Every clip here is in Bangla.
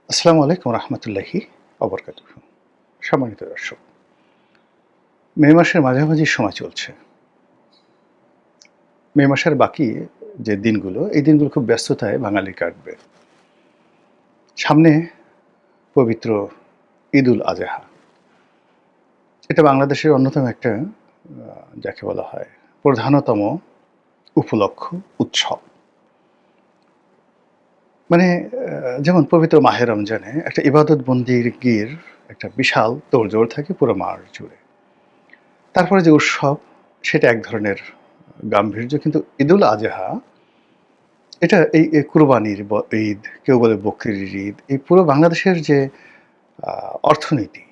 আসসালামু আলাইকুম রহমতুল্লাহি অবরকাতুহু। সম্মানিত দর্শক, মে মাসের মাঝামাঝি সময় চলছে। মে মাসের বাকি যে দিনগুলো, এই দিনগুলো খুব ব্যস্ততায় বাঙালির কাটবে। সামনে পবিত্র ঈদুল আজহা। এটা বাংলাদেশের অন্যতম একটা যাকে বলা হয় প্রধানতম উপলক্ষ, উৎসব। মানে যেমন পবিত্র মাহে রমজানে একটা ইবাদত বন্দিগির একটা বিশাল তোড়জোড় থাকে পুরো মাস জুড়ে। তারপরে যে উৎসব, সেটা এক ধরনের গাম্ভীর্য। কিন্তু ঈদুল আজহা এটা এই কুরবানির ঈদ, কেউ বলে বকরির ঈদ। এই পুরো বাংলাদেশের যে অর্থনীতি,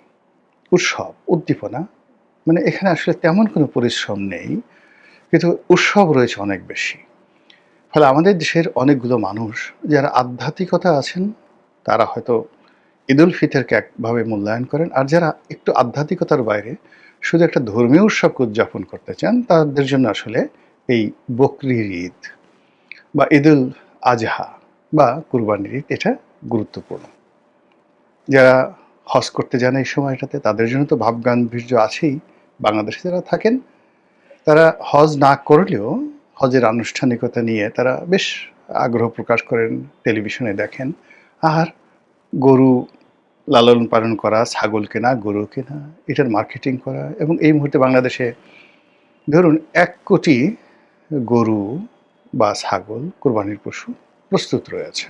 উৎসব, উদ্দীপনা, মানে এখানে আসলে তেমন কোনো পরিশ্রম নেই, কিন্তু উৎসব রয়েছে অনেক বেশি। ফলে আমাদের দেশের অনেকগুলো মানুষ যারা আধ্যাত্মিকতা আছেন, তারা হয়তো ঈদুল ফিতরকে একভাবে মূল্যায়ন করেন। আর যারা একটু আধ্যাত্মিকতার বাইরে শুধু একটা ধর্মীয় উৎসবকে উদযাপন করতে চান, তাদের জন্য আসলে এই বকরির ঈদ বা ঈদুল আজহা বা কুরবানির ঈদ এটা গুরুত্বপূর্ণ। যারা হজ করতে যান এই সময়টাতে, তাদের জন্য তো ভাবগাম্ভীর্য আছেই। বাংলাদেশে যারা থাকেন, তারা হজ না করলেও হজের আনুষ্ঠানিকতা নিয়ে তারা বেশ আগ্রহ প্রকাশ করেন, টেলিভিশনে দেখেন। আর গরু লালন পালন করা, ছাগল কেনা, গরু কেনা, এটার মার্কেটিং করা, এবং এই মুহূর্তে বাংলাদেশে ধরুন ১ কোটি গরু বা ছাগল, কোরবানির পশু প্রস্তুত রয়েছে।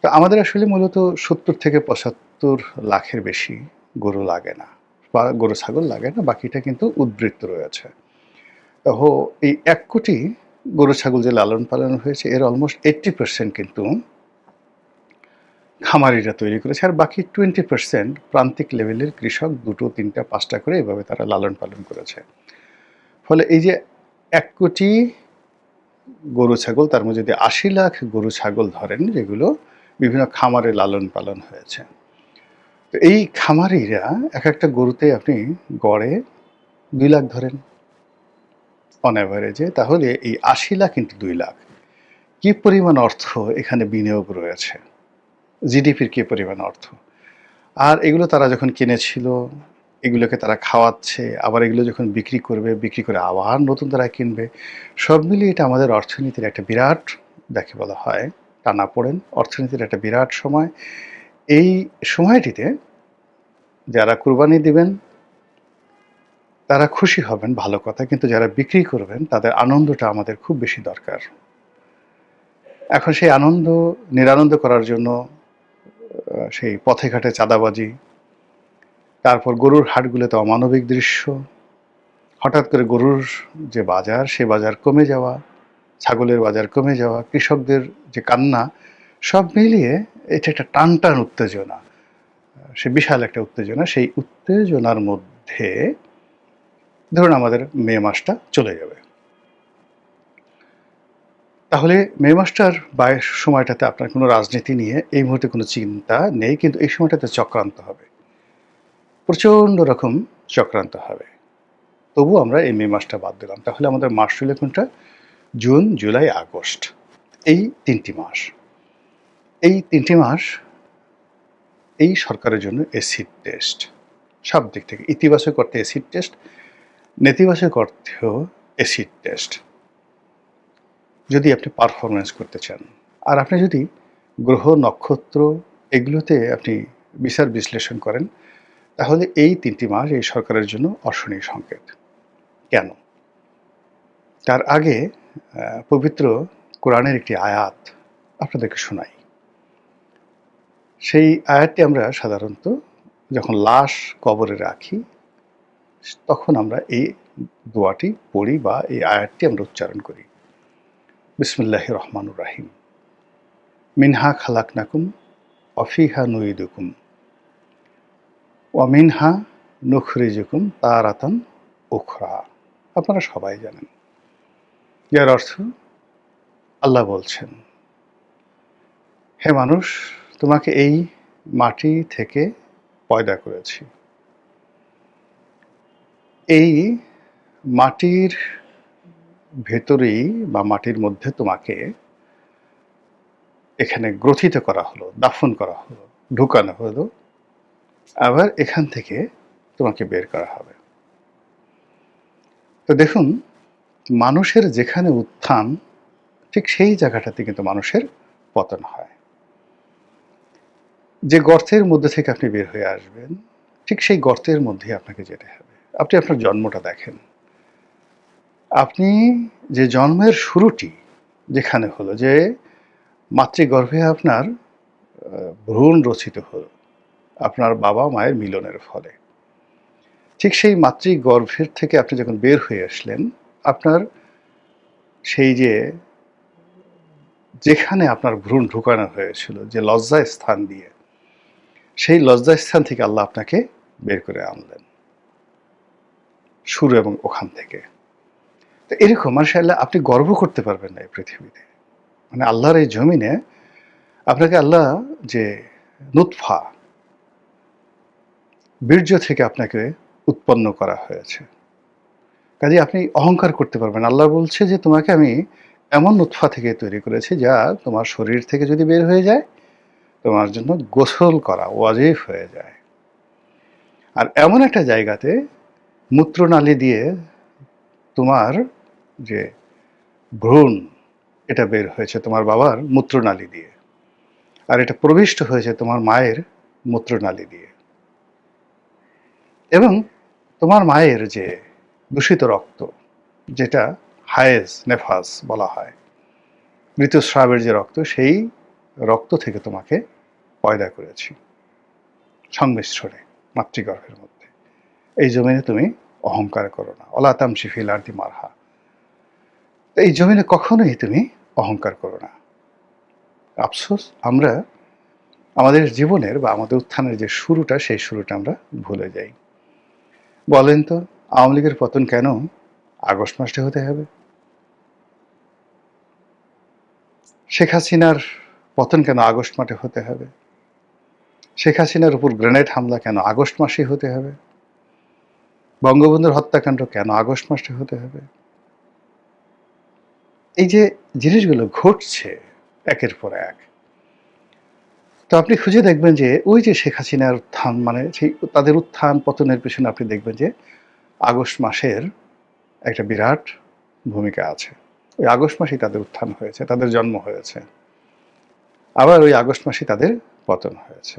তো আমাদের আসলে মূলত ৭০ থেকে ৭৫ লাখের বেশি গরু লাগে না, বা গরু ছাগল লাগে না, বাকিটা কিন্তু উদ্বৃত্ত রয়েছে। তো এই ১ কোটি গরু ছাগল যে লালন পালন হয়েছে, এর অলমোস্ট 80% কিন্তু খামারিরা তৈরি করেছে, আর বাকি 20% প্রান্তিক লেভেলের কৃষক, ২টো ৩টা ৫টা করে এভাবে তারা লালন পালন করেছে। ফলে এই যে ১ কোটি গরু ছাগল, তার মধ্যে যদি ৮০ লাখ গরু ছাগল ধরেন, যেগুলো বিভিন্ন খামারে লালন পালন হয়েছে, তো এই খামারিরা এক একটা গরুতে আপনি গড়ে ২ লাখ ধরেন অন অ্যাভারেজে, তাহলে এই ৮০ লাখ ইন্টু ২ লাখ, কি পরিমাণ অর্থ এখানে বিনিয়োগ রয়েছে, জিডিপির কি পরিমাণ অর্থ। আর এগুলো তারা যখন কিনেছিল, এগুলোকে তারা খাওয়াচ্ছে, আবার এগুলো যখন বিক্রি করবে, বিক্রি করে আবার নতুন তারা কিনবে, সব মিলিয়ে এটা আমাদের অর্থনীতির একটা বিরাট, যাকে বলা হয় টানাপোড়েন, অর্থনীতির একটা বিরাট সময়। এই সময়টিতে যারা কুরবানি দিবেন তারা খুশি হবেন, ভালো কথা, কিন্তু যারা বিক্রি করবেন তাদের আনন্দটা আমাদের খুব বেশি দরকার। এখন সেই আনন্দ নিরানন্দ করার জন্য সেই পথে ঘাটে চাঁদাবাজি, তারপর গরুর হাটগুলোতে অমানবিক দৃশ্য, হঠাৎ করে গরুর যে বাজার, সে বাজার কমে যাওয়া, ছাগলের বাজার কমে যাওয়া, কৃষকদের যে কান্না, সব মিলিয়ে এটা একটা টানটান উত্তেজনা। সে বিশাল একটা উত্তেজনা। সেই উত্তেজনার মধ্যে ধরুন আমাদের মে মাসটা চলে যাবে। তাহলে মে মাসটার সময়টাতে আপনার কোনো রাজনীতি নিয়ে এই মুহূর্তে কোনো চিন্তা নেই, কিন্তু এই সময়টাতে চক্রান্ত হবে, প্রচণ্ড রকম চক্রান্ত হবে। তবু আমরা এই মে মাসটা বাদ দিলাম। তাহলে আমাদের মাস রইল কোনটা? June, July, August. এই ৩টি মাস। এই ৩টি মাস এই সরকারের জন্য অ্যাসিড টেস্ট। সব দিক থেকে ইতিবাচক অর্থে অ্যাসিড টেস্ট, নেতিবাচক অর্থেও অ্যাসিড টেস্ট। যদি আপনি পারফরম্যান্স করতে চান, আর আপনি যদি গ্রহ, নক্ষত্র এগুলোতে আপনি বিচার বিশ্লেষণ করেন, তাহলে এই ৩টি মাস এই সরকারের জন্য অশনি সংকেত। কেন? তার আগে পবিত্র কোরআনের একটি আয়াত আপনাদেরকে শোনাই। সেই আয়াতটি আমরা সাধারণত যখন লাশ কবরে রাখি, তখন আমরা এই দোয়াটি পড়ি বা এই আয়াতটি আমরা উচ্চারণ করি। বিসমিল্লাহির রহমানির রহিম। মিনহা খালাকনাকুম ওয়া ফিহা নুইদুকুম ওয়া মিনহা নুখরিজুকুম তারাতান উখরা। আপনারা সবাই জানেন, যার অর্থ, আল্লাহ বলছেন, হে মানুষ, তোমাকে এই মাটি থেকে পয়দা করেছি। এই মাটির ভেতরেই বা মাটির মধ্যে তোমাকে এখানে গ্রথিত করা হলো, দাফন করা হলো, ঢুকানো হলো, আবার এখান থেকে তোমাকে বের করা হবে। তো দেখুন, মানুষের যেখানে উত্থান, ঠিক সেই জায়গাটাতে কিন্তু মানুষের পতন হয়। যে গর্তের মধ্যে থেকে আপনি বের হয়ে আসবেন, ঠিক সেই গর্তের মধ্যেই আপনাকে যেতে হবে। আপনি আপনার জন্মটা দেখেন। আপনি যে জন্মের শুরুটি যেখানে হলো, যে মাতৃগর্ভে আপনার ভ্রূণ রচিত হলো আপনার বাবা মায়ের মিলনের ফলে, ঠিক সেই মাতৃগর্ভের থেকে আপনি যখন বের হয়ে আসলেন, আপনার সেই যেখানে আপনার ভ্রূণ ঢুকানো হয়েছিল, যে লজ্জা স্থান দিয়ে, সেই লজ্জা স্থান থেকে আল্লাহ আপনাকে বের করে আনলেন, শুরু এবং ওখান থেকে। তো এরকম মাশাআল্লাহ আপনি গর্ব করতে পারবেন না এই পৃথিবীতে। মানে আল্লাহর এই জমিনে আপনাকে আল্লাহ যে নুতফা, বীর্য থেকে আপনাকে উৎপন্ন করা হয়েছে, কাজে আপনি অহংকার করতে পারবেন। আল্লাহ বলছে যে তোমাকে আমি এমন নুতফা থেকে তৈরি করেছি যা তোমার শরীর থেকে যদি বের হয়ে যায়, তোমার জন্য গোসল করা ওয়াজিব হয়ে যায়। আর এমন একটা জায়গাতে মূত্রনালী দিয়ে তোমার যে ভ্রূণ, এটা বের হয়েছে তোমার বাবার মূত্রনালী দিয়ে, আর এটা প্রবিষ্ট হয়েছে তোমার মায়ের মূত্রনালী দিয়ে। এবং তোমার মায়ের যে দূষিত রক্ত, যেটা হায়েজ নেফাস বলা হয়, ঋতুস্রাবের যে রক্ত, সেই রক্ত থেকে তোমাকে পয়দা করেছি সংমিশ্রণে মাতৃগর্ভের মধ্যে। এই জমিনে তুমি অহংকার করো না, অলা তামশি ফিল আরদি মারহা। এই জমিনে কখনোই তুমি অহংকার করো না। আফসোস, আমরা আমাদের জীবনের বা আমাদের উত্থানের যে শুরুটা, সেই শুরুটা আমরা ভুলে যাই। বলেন তো, আওয়ামী লীগের পতন কেন আগস্ট মাসে হতে হবে? শেখ হাসিনার পতন কেন আগস্ট মাসে হতে হবে? শেখ হাসিনার উপর গ্রেনেড হামলা কেন আগস্ট মাসে হতে হবে? বঙ্গবন্ধুর হত্যাকাণ্ড কেন আগস্ট মাসে হতে হবে? এই যে জিনিসগুলো ঘটছে একের পর এক, তো আপনি খুঁজে দেখবেন যে ওই যে শেখ হাসিনার উত্থান, মানে সেই তাদের উত্থান পতনের পেছনে আপনি দেখবেন যে আগস্ট মাসের একটা বিরাট ভূমিকা আছে। ওই আগস্ট মাসেই তাদের উত্থান হয়েছে, তাদের জন্ম হয়েছে, আবার ওই আগস্ট মাসেই তাদের পতন হয়েছে।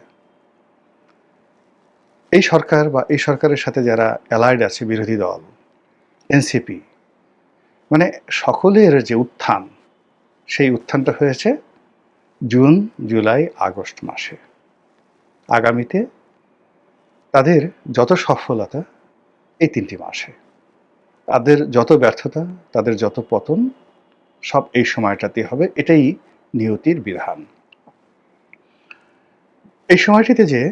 এই সরকার বা এই সরকারের সাথে যারা অ্যালাইড আছে, বিরোধী দল এনসিপি, মানে সকলের যে উত্থান, সেই উত্থানটা হয়েছে জুন, জুলাই, আগস্ট মাসে। আগামীতে তাদের যত সফলতা এই ৩টি মাসে, তাদের যত ব্যর্থতা, তাদের যত পতন, সব এই সময়টাতে হবে। এটাই নিয়তির বিধান। এই সময়টিতে যে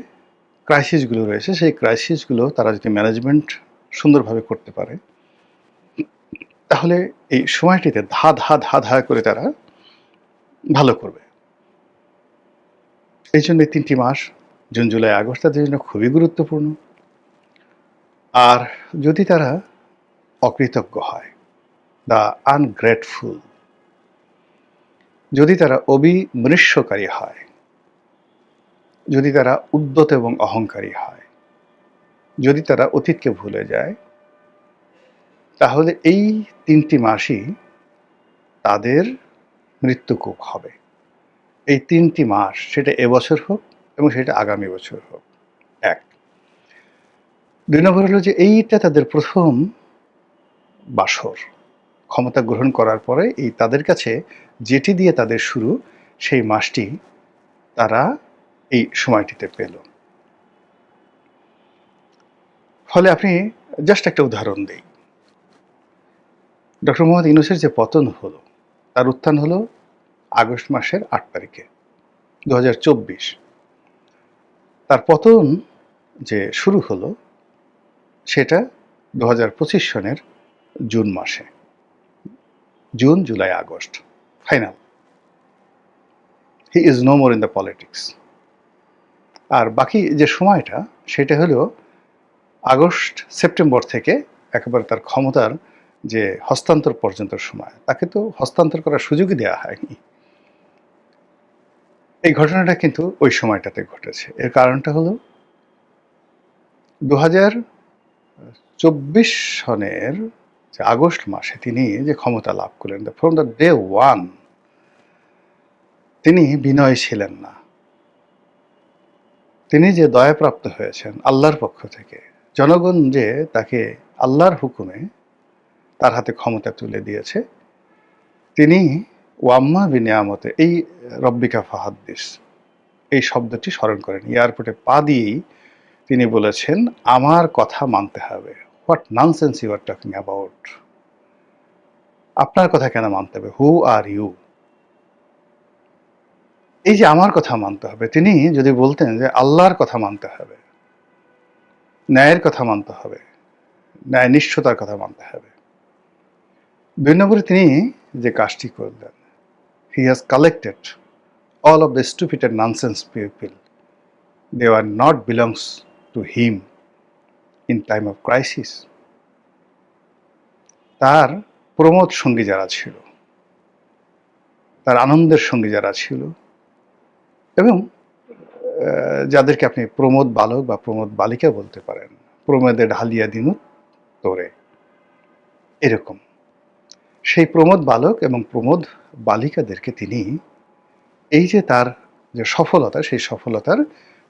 ক্রাইসিসগুলো রয়েছে, সেই ক্রাইসিসগুলো তারা যদি ম্যানেজমেন্ট সুন্দরভাবে করতে পারে, তাহলে এই সময়টিতে ধা ধা ধা ধা করে তারা ভালো করবে। এই জন্য ৩টি মাস জুন, জুলাই, আগস্ট তাদের জন্য খুবই গুরুত্বপূর্ণ। আর যদি তারা অকৃতজ্ঞ হয়, দ্য আনগ্রেটফুল, যদি তারা অবিমৃষ্যকারী হয়, যদি তারা উদ্যত এবং অহংকারী হয়, যদি তারা অতীতকে ভুলে যায়, তাহলে এই ৩টি মাসই তাদের মৃত্যুকূপ হবে। এই ৩টি মাস, সেটা এবছর হোক এবং সেটা আগামী বছর হোক, এক। ২ নম্বর হলো যে এইটা তাদের প্রথম বাসর। ক্ষমতা গ্রহণ করার পরে এই তাদের কাছে যেটি দিয়ে তাদের শুরু, সেই মাসটি তারা এই সময়টিতে পেল। ফলে আপনি জাস্ট একটা উদাহরণ দেই। ডক্টর মোহাম্মদ ইউনূসের যে পতন হলো, তার উত্থান হলো আগস্ট মাসের ৮ তারিখে ২০২৪। তার পতন যে শুরু হলো, সেটা ২০২৫ সনের জুন মাসে। June, July, August, final. He is no more in the politics. আর বাকি যে সময়টা, সেটা হলো আগস্ট, সেপ্টেম্বর থেকে একেবারে তার ক্ষমতার যে হস্তান্তর পর্যন্ত সময়। তাকে তো হস্তান্তর করার সুযোগই দেওয়া হয়নি। এই ঘটনাটা কিন্তু ওই সময়টাতে ঘটেছে। এর কারণটা হলো ২০২৪ সনের যে আগস্ট মাসে তিনি যে ক্ষমতা লাভ করলেন, ফ্রম দ্য ডে ওয়ান তিনি বিনয়ী ছিলেন না। তিনি যে দয়াপ্রাপ্ত হয়েছেন আল্লাহর পক্ষ থেকে, জনগণ যে তাকে আল্লাহর হুকুমে তার হাতে ক্ষমতা তুলে দিয়েছে, তিনি ওয়াম্মা বিনিয়ামতে এই রব্বিকা ফাহাদ্দিস এই শব্দটি স্মরণ করেন। এয়ারপোর্টে পা দিয়েই তিনি বলেছেন, আমার কথা মানতে হবে। What nonsense you are talking about? আপনার কথা কেন মানতে হবে? Who are you? এই যে আমার কথা মানতে হবে, তিনি যদি বলতেন যে আল্লাহর কথা মানতে হবে, ন্যায়ের কথা মানতে হবে, ন্যায় নিষ্ঠতার কথা মানতে হবে। ২ নম্বরে তিনি যে কাজটি করলেন, he has collected all of the stupid and nonsense people. They were not belongs to him in time of crisis. তার প্রমোদ সঙ্গী যারা ছিল, তার আনন্দের সঙ্গী যারা ছিল, এবং যাদেরকে আপনি প্রমোদ বালক বা প্রমোদ বালিকা বলতে পারেন, প্রমোদে ঢালিয়া দিনু তোরে, এরকম সেই প্রমোদ বালক এবং প্রমোদ বালিকাদেরকে তিনি এই যে তার যে সফলতা, সেই সফলতার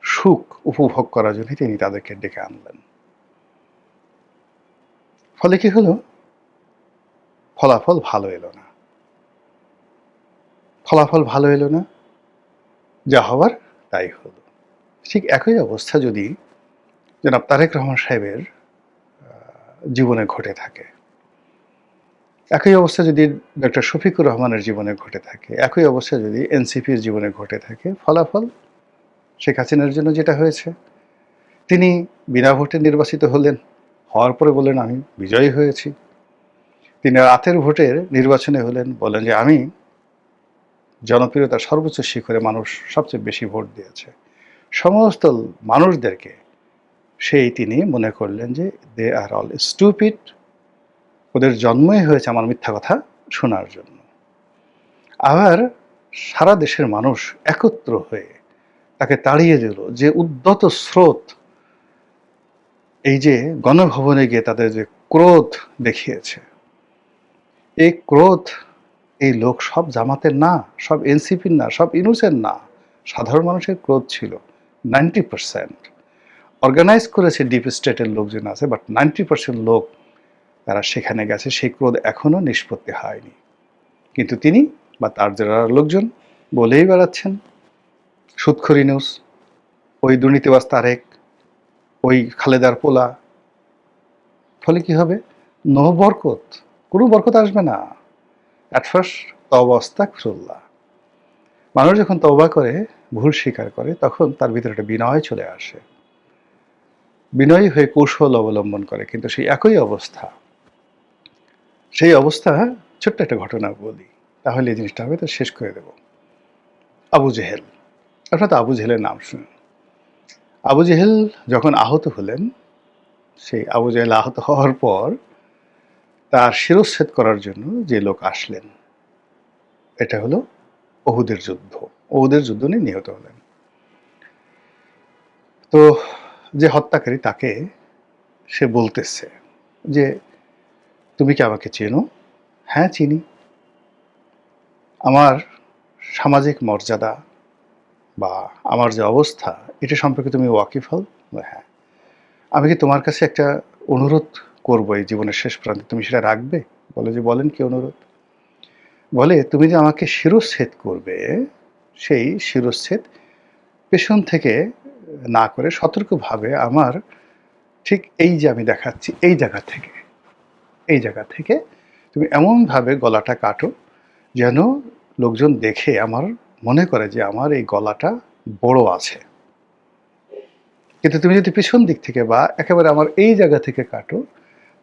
সুখ উপভোগ করার জন্য তিনি তাদেরকে ডেকে আনলেন। ফলে কি হলো? ফলাফল ভালো এলো না। ফলাফল ভালো এলো না, যা হবার তাই হলো। ঠিক একই অবস্থা যদি জনাব তারেক রহমান সাহেবের জীবনে ঘটে থাকে, একই অবস্থা যদি ডক্টর শফিকুর রহমানের জীবনে ঘটে থাকে, একই অবস্থা যদি এনসিপির জীবনে ঘটে থাকে, ফলাফল শেখ হাসিনার জন্য যেটা হয়েছে, তিনি বিনা ভোটে নির্বাচিত হলেন, হওয়ার পরে বললেন আমি বিজয়ী হয়েছি। তিনি রাতের ভোটের নির্বাচনে হলেন, বলেন যে আমি জনপ্রিয়তার সর্বোচ্চ শিখরে, মানুষ সবচেয়ে বেশি ভোট দিয়েছে। সমস্ত মানুষদেরকে সেই তিনি মনে করলেন যে দে আর অল স্টুপিড, ওদের জন্মই হয়েছে আমার মিথ্যা কথা শোনার জন্য। আবার সারা দেশের মানুষ একত্র হয়ে তাকে তাড়িয়ে দিল। যে উদ্যত স্রোত, এই যে গণভবনে গিয়ে তাদের যে ক্রোধ দেখিয়েছে, এই ক্রোধ, এই লোক সব জামাতের না, সব এনসিপির না, সব ইউনূসের না, সাধারণ মানুষের ক্রোধ ছিল 90%। অর্গানাইজ করেছে ডিপ স্টেটের লোকজন আছে, বাট 90% লোক তারা সেখানে গেছে, সেই ক্রোধ এখনো নিষ্পত্তি হয়নি। কিন্তু তিনি বা তার যারা লোকজন বলেই বেড়াচ্ছেন সুদখোর ইউনূস, ওই দুর্নীতিবাজ তারেক, ওই খালেদার পোলা। ফলে কি হবে? নো বরকত, কোনো বরকত আসবে না। অ্যাট ফার্স্ট তওবা আস্তাগফিরুল্লাহ, মানুষ যখন তওবা করে, ভুল স্বীকার করে, তখন তার ভিতরে একটা বিনয় চলে আসে, বিনয়ী হয়ে কৌশল অবলম্বন করে। কিন্তু সেই একই অবস্থা, সেই অবস্থা, ছোট্ট একটা ঘটনা বলি, তাহলে এই জিনিসটা হবে, তো শেষ করে দেব। আবু জেহেল, আপনারা তো আবু জেহেলের নাম শুনেন। আবু জেহেল যখন আহত হলেন, সেই আবু জেহেল আহত হওয়ার পর তার শিরচ্ছেদ করার জন্য যে লোক আসলেন, এটা হলো ওহুদের যুদ্ধ। ওহুদের যুদ্ধ নিয়ে নিহত হলেন। তো যে হত্যাকারী, তাকে সে বলতেছে যে তুমি কি আমাকে চেনো? হ্যাঁ চিনি। আমার সামাজিক মর্যাদা বা আমার যে অবস্থা, এটা সম্পর্কে তুমি ওয়াকিফ হও? হ্যাঁ। আমি কি তোমার কাছে একটা অনুরোধ করবো এই জীবনের শেষ প্রান্তে, তুমি সেটা রাখবে? বলে যে বলেন কি অনুরোধ? বলে তুমি যে আমাকে শিরচ্ছেদ করবে, সেই শিরচ্ছেদ পেছন থেকে না করে সতর্কভাবে আমার ঠিক এই যে আমি দেখাচ্ছি এই জায়গা থেকে তুমি এমনভাবে গলাটা কাটো যেন লোকজন দেখে আমার মনে করে যে আমার এই গলাটা বড় আছে। কিন্তু তুমি যদি পিছন দিক থেকে বা একেবারে আমার এই জায়গা থেকে কাটো,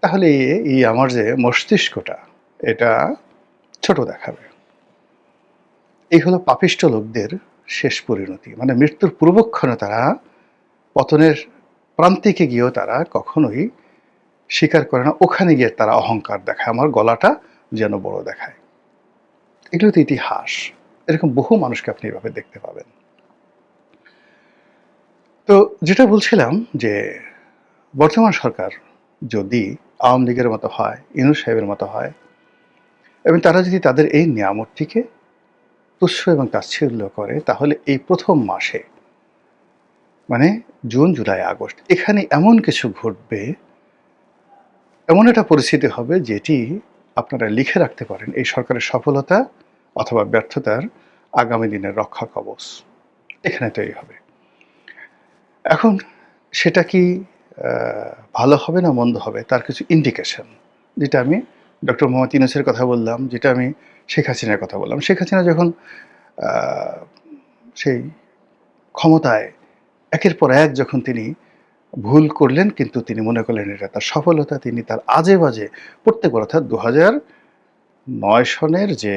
তাহলে এই আমার যে মস্তিষ্কটা, এটা ছোট দেখাবে। এই হলো পাপিষ্ঠ লোকদের শেষ পরিণতি। মানে মৃত্যুর পূর্বক্ষণে তারা পতনের প্রান্তিকে গিয়েও তারা কখনোই স্বীকার করে না, ওখানে গিয়ে তারা অহংকার দেখায়, আমার গলাটা যেন বড় দেখায়। এগুলো তো ইতিহাস। এরকম বহু মানুষকে আপনি এভাবে দেখতে পাবেন। তো যেটা বলছিলাম যে বর্তমান সরকার যদি আওয়ামী লীগের মতো হয়, ইউনূস সাহেবের মতো হয় এবং তারা যদি তাদের এই নিয়ামতটিকে তুচ্ছ এবং তাচ্ছিল্য করে, তাহলে এই প্রথম মাসে মানে জুন, জুলাই, আগস্ট এখানে এমন কিছু ঘটবে, এমন একটা পরিস্থিতি হবে যেটি আপনারা লিখে রাখতে পারেন এই সরকারের সফলতা অথবা ব্যর্থতার আগামী দিনের রক্ষা কবচ এখানে তৈরি হবে। এখন সেটা কি ভালো হবে না মন্দ হবে তার কিছু ইন্ডিকেশন, যেটা আমি ডক্টর মোহাম্মদ ইউনূসের কথা বললাম, যেটা আমি শেখ হাসিনার কথা বললাম। শেখ হাসিনা যখন সেই ক্ষমতায় একের পর এক যখন তিনি ভুল করলেন, কিন্তু তিনি মনে করলেন এটা তার সফলতা, তিনি তার আজে বাজে প্রত্যেকবার, অর্থাৎ 2009 সনের যে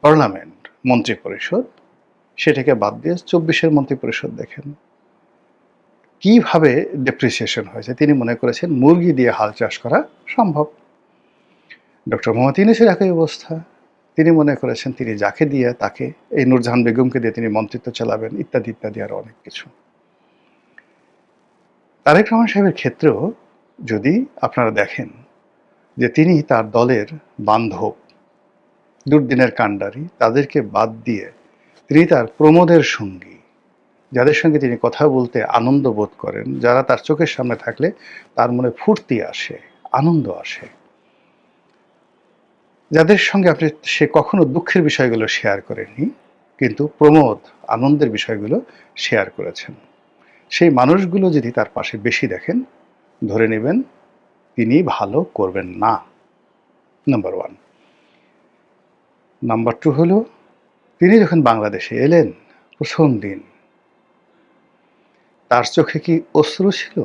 পার্লামেন্ট মন্ত্রী পরিষদ সেটাকে বাদ দিয়ে 24-এর মন্ত্রী পরিষদ দেখেন কিভাবে ডেপ্রিসিয়েশন হয়েছে। তিনি মনে করেছেন মুরগি দিয়ে হাল চাষ করা সম্ভব। ডক্টর মোহাম্মদ ইউনূসের একই অবস্থা। তিনি মনে করেছেন তিনি যাকে দিয়ে তাকে, এই নূরজাহান বেগমকে দিয়ে তিনি মন্ত্রিত্ব চালাবেন, ইত্যাদি ইত্যাদি আরো অনেক কিছু। তারেক রহমান সাহেবের ক্ষেত্রেও যদি আপনারা দেখেন যে তিনি তার দলের বান্ধব, দুর্দিনের কাণ্ডারি তাদেরকে বাদ দিয়ে তিনি তার প্রমোদের সঙ্গী, যাদের সঙ্গে তিনি কথা বলতে আনন্দ বোধ করেন, যারা তার চোখের সামনে থাকলে তার মনে ফুর্তি আসে, আনন্দ আসে, যাদের সঙ্গে সে কখনো দুঃখের বিষয়গুলো শেয়ার করেনি, কিন্তু প্রমোদ আনন্দের বিষয়গুলো শেয়ার করেছেন, সেই মানুষগুলো যদি তার পাশে বেশি দেখেন, ধরে নেবেন তিনি ভালো করবেন না। নাম্বার 1। নাম্বার 2 হলো, তিনি যখন বাংলাদেশে এলেন প্রথম দিন তার চোখে কি অশ্রু ছিল?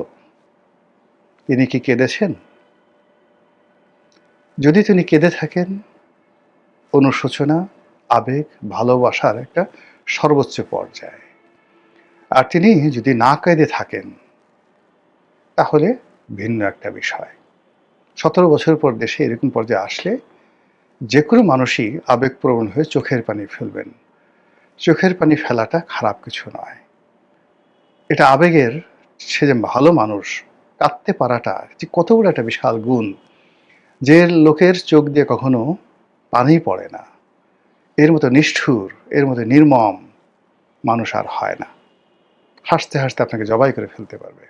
তিনি কি কেঁদেছেন? যদি তিনি কেঁদে থাকেন, অনুশোচনা, আবেগ, ভালোবাসার একটা সর্বোচ্চ পর্যায়ে, আর তিনি যদি না কেঁদে থাকেন তাহলে ভিন্ন একটা বিষয়। 17 বছর পর দেশে এরকম পর্যায়ে আসলে যে কোনো মানুষই আবেগপ্রবণ হয়ে চোখের পানি ফেলবেন। চোখের পানি ফেলাটা খারাপ কিছু নয়, এটা আবেগের, সে যে ভালো মানুষ, কাঁদতে পারাটা যে কত বড় একটা বিশাল গুণ, যে লোকের চোখ দিয়ে কখনো পানি পড়ে না, এর মতো নিষ্ঠুর, এর মতো নির্মম মানুষ আর হয় না। হাসতে হাসতে আপনাকে জবাই করে ফেলতে পারবে।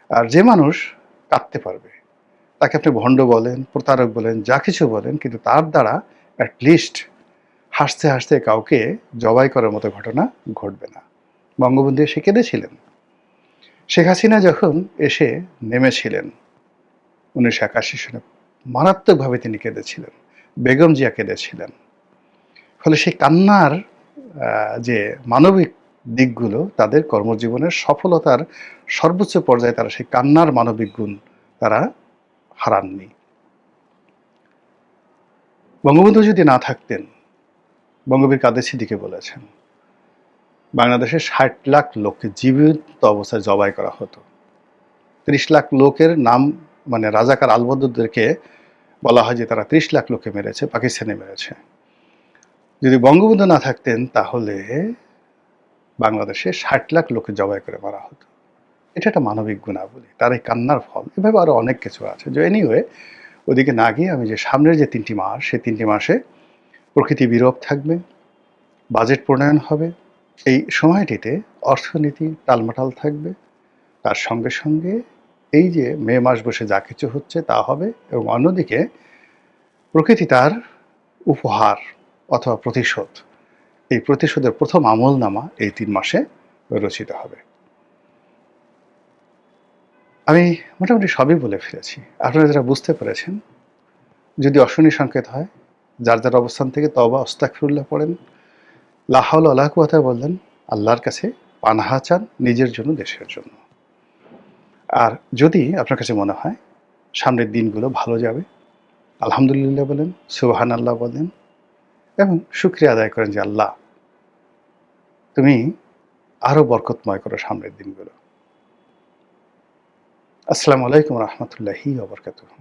আর যে মানুষ কাঁদতে পারবে তাকে আপনি ভণ্ড বলেন, প্রতারক বলেন, যা কিছু বলেন, কিন্তু তার দ্বারা অ্যাটলিস্ট হাসতে হাসতে কাউকে জবাই করার মতো ঘটনা ঘটবে না। বঙ্গবন্ধু এসে কেঁদেছিলেন। শেখ হাসিনা যখন এসে নেমেছিলেন 1981 সনে, মারাত্মকভাবে তিনি কেঁদেছিলেন। বেগম জিয়া কেঁদেছিলেন। ফলে সেই কান্নার যে মানবিক দিকগুলো, তাদের কর্মজীবনের সফলতার সর্বোচ্চ পর্যায়ে তারা সেই কান্নার মানবিক গুণ তারা হারাননি। বঙ্গবন্ধু যদি না থাকতেন, বঙ্গবীর কাদের সিদ্দিকী বলেছেন, বাংলাদেশের 60 লাখ লোককে জীবিত অবস্থায় জবাই করা হতো। 30 লাখ লোকের নাম, মানে রাজাকার আলবদরদেরকে বলা হয় যে তারা 30 লাখ লোককে মেরেছে, পাকিস্তানে মেরেছে। যদি বঙ্গবন্ধু না থাকতেন তাহলে বাংলাদেশে 60 লাখ লোককে জবাই করে মারা হতো। এটা একটা মানবিক গুণাবলী, তার এই কান্নার ফল। এভাবে আরো অনেক কিছু আছে। যে এনিওয়ে, ওদিকে না গিয়ে আমি যে সামনের যে 3টি মাস, সেই 3টি মাসে প্রকৃতি বিরূপ থাকবে, বাজেট প্রণয়ন হবে, এই সময়টিতে অর্থনীতি টালমাটাল থাকবে, তার সঙ্গে সঙ্গে এই যে মে মাস বসে যা কিছু হচ্ছে তা হবে, এবং অন্যদিকে প্রকৃতি তার উপহার অথবা প্রতিশোধ, এই প্রতিশোধের প্রথম আমলনামা এই 3 মাসে রচিত হবে। আমি মোটামুটি সবই বলে ফেলেছি। আপনারা যারা বুঝতে পেরেছেন, যদি অশনি সংকেত হয়, যার যার অবস্থান থেকে তওবা আস্তাগফিরুল্লাহ পড়েন, লা হাওলা ওয়ালা কুওয়াতা বললেন, আল্লাহর কাছে পানাহা চান, নিজের জন্য, দেশের জন্য। আর যদি আপনার কাছে মনে হয় সামনের দিনগুলো ভালো যাবে, আলহামদুলিল্লাহ বলেন, সুবহানাল্লাহ বলেন, এবং শুকরিয়া আদায় করেন যে আল্লাহ তুমি আরো বরকতময় করো সামনের দিনগুলো। আসসালামু আলাইকুম ওয়া রাহমাতুল্লাহি ওয়া বারাকাতুহু।